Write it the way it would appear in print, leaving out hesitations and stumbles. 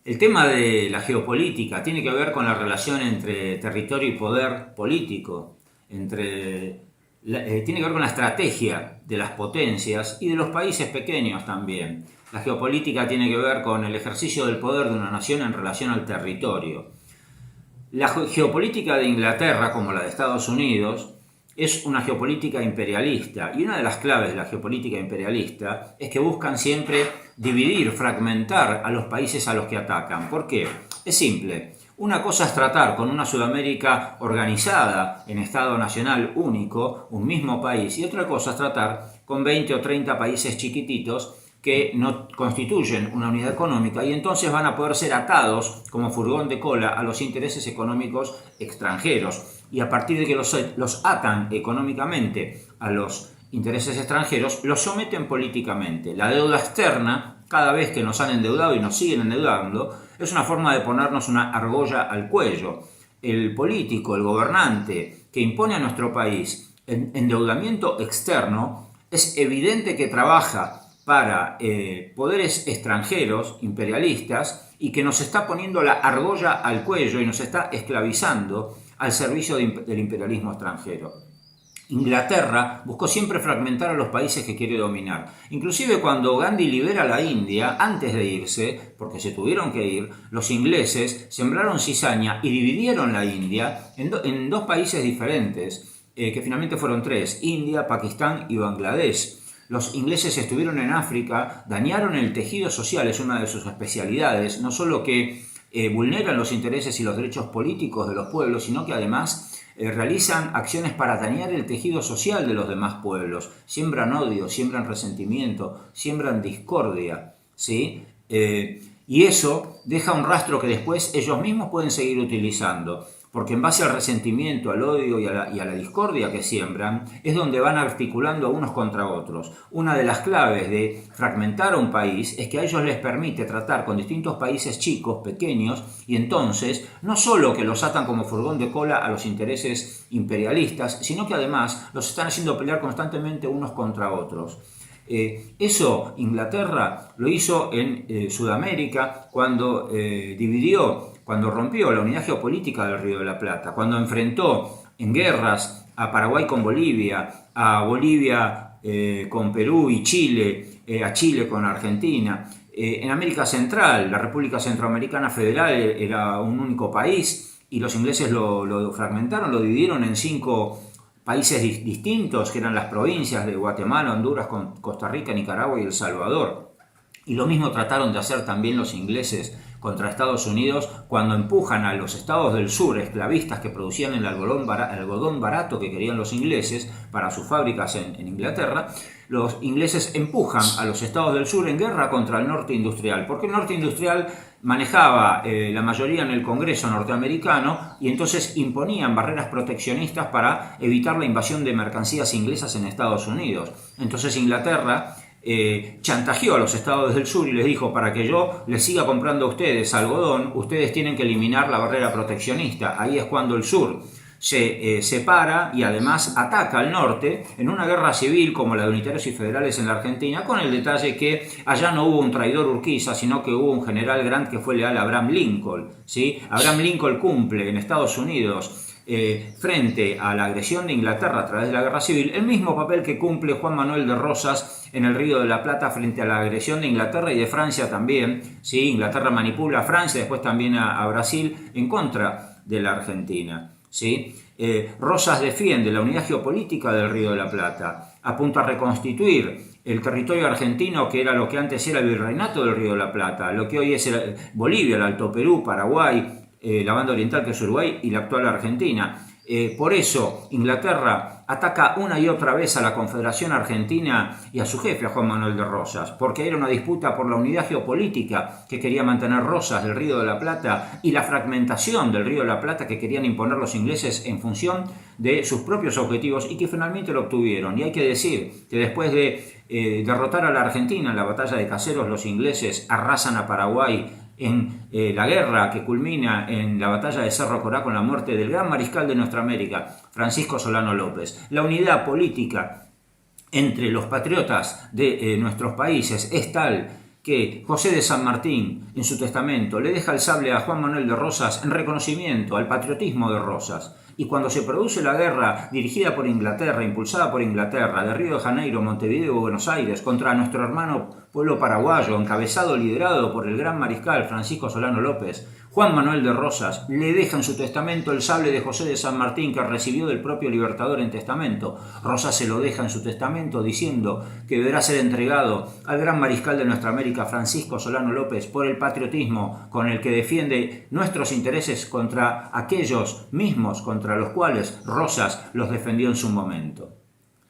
El tema de la geopolítica tiene que ver con la relación entre territorio y poder político, tiene que ver con la estrategia de las potencias y de los países pequeños también. La geopolítica tiene que ver con el ejercicio del poder de una nación en relación al territorio. La geopolítica de Inglaterra, como la de Estados Unidos, es una geopolítica imperialista, y una de las claves de la geopolítica imperialista es que buscan siempre dividir, fragmentar a los países a los que atacan. ¿Por qué? Es simple. Una cosa es tratar con una Sudamérica organizada en Estado nacional único, un mismo país, y otra cosa es tratar con 20 o 30 países chiquititos que no constituyen una unidad económica y entonces van a poder ser atados como furgón de cola a los intereses económicos extranjeros. Y a partir de que los atan económicamente a los intereses extranjeros, los someten políticamente. La deuda externa, cada vez que nos han endeudado y nos siguen endeudando, es una forma de ponernos una argolla al cuello. El político, el gobernante que impone a nuestro país endeudamiento externo, es evidente que trabaja para poderes extranjeros, imperialistas, y que nos está poniendo la argolla al cuello y nos está esclavizando al servicio del imperialismo extranjero. Inglaterra buscó siempre fragmentar a los países que quiere dominar. Inclusive cuando Gandhi libera la India, antes de irse, porque se tuvieron que ir, los ingleses sembraron cizaña y dividieron la India en dos países diferentes, que finalmente fueron tres: India, Pakistán y Bangladesh. Los ingleses estuvieron en África, dañaron el tejido social, es una de sus especialidades, no solo que vulneran los intereses y los derechos políticos de los pueblos, sino que además realizan acciones para dañar el tejido social de los demás pueblos. Siembran odio, siembran resentimiento, siembran discordia, ¿sí? Y eso deja un rastro que después ellos mismos pueden seguir utilizando, porque en base al resentimiento, al odio y a la discordia que siembran, es donde van articulando unos contra otros. Una de las claves de fragmentar a un país es que a ellos les permite tratar con distintos países chicos, pequeños, y entonces no solo que los atan como furgón de cola a los intereses imperialistas, sino que además los están haciendo pelear constantemente unos contra otros. Eso Inglaterra lo hizo en Sudamérica cuando cuando rompió la unidad geopolítica del Río de la Plata, cuando enfrentó en guerras a Paraguay con Bolivia, a Bolivia con Perú y Chile, a Chile con Argentina. En América Central, la República Centroamericana Federal era un único país y los ingleses lo fragmentaron, lo dividieron en 5 países distintos, que eran las provincias de Guatemala, Honduras, Costa Rica, Nicaragua y El Salvador. Y lo mismo trataron de hacer también los ingleses contra Estados Unidos cuando empujan a los estados del sur, esclavistas que producían el algodón barato que querían los ingleses para sus fábricas en Inglaterra. Los ingleses empujan a los estados del sur en guerra contra el norte industrial, porque el norte industrial manejaba la mayoría en el Congreso norteamericano y entonces imponían barreras proteccionistas para evitar la invasión de mercancías inglesas en Estados Unidos. Entonces Inglaterra chantajeó a los estados del sur y les dijo: para que yo les siga comprando a ustedes algodón, ustedes tienen que eliminar la barrera proteccionista. Ahí es cuando el sur se separa y además ataca al norte en una guerra civil como la de unitarios y federales en la Argentina, con el detalle que allá no hubo un traidor Urquiza, sino que hubo un general Grant que fue leal a Abraham Lincoln, ¿sí? Abraham Lincoln cumple en Estados Unidos frente a la agresión de Inglaterra a través de la guerra civil el mismo papel que cumple Juan Manuel de Rosas en el Río de la Plata frente a la agresión de Inglaterra y de Francia también, ¿sí? Inglaterra manipula a Francia, después también a Brasil en contra de la Argentina, ¿sí? Rosas defiende la unidad geopolítica del Río de la Plata, apunta a reconstituir el territorio argentino, que era lo que antes era el virreinato del Río de la Plata, lo que hoy es Bolivia, el Alto Perú, Paraguay, la banda oriental que es Uruguay y la actual Argentina. Por eso Inglaterra ataca una y otra vez a la Confederación Argentina y a su jefe, a Juan Manuel de Rosas, porque era una disputa por la unidad geopolítica que quería mantener Rosas del Río de la Plata y la fragmentación del Río de la Plata que querían imponer los ingleses en función de sus propios objetivos y que finalmente lo obtuvieron. Y hay que decir que después de derrotar a la Argentina en la batalla de Caseros, los ingleses arrasan a Paraguay en la guerra que culmina en la batalla de Cerro Corá con la muerte del gran mariscal de nuestra América, Francisco Solano López. La unidad política entre los patriotas de nuestros países es tal que José de San Martín, en su testamento, le deja el sable a Juan Manuel de Rosas en reconocimiento al patriotismo de Rosas. Y cuando se produce la guerra dirigida por Inglaterra, impulsada por Inglaterra, de Río de Janeiro, Montevideo y Buenos Aires, contra nuestro hermano pueblo paraguayo, encabezado, liderado por el gran mariscal Francisco Solano López, Juan Manuel de Rosas le deja en su testamento el sable de José de San Martín que recibió del propio Libertador en testamento. Rosas se lo deja en su testamento diciendo que deberá ser entregado al gran mariscal de nuestra América, Francisco Solano López, por el patriotismo con el que defiende nuestros intereses contra aquellos mismos contra los cuales Rosas los defendió en su momento.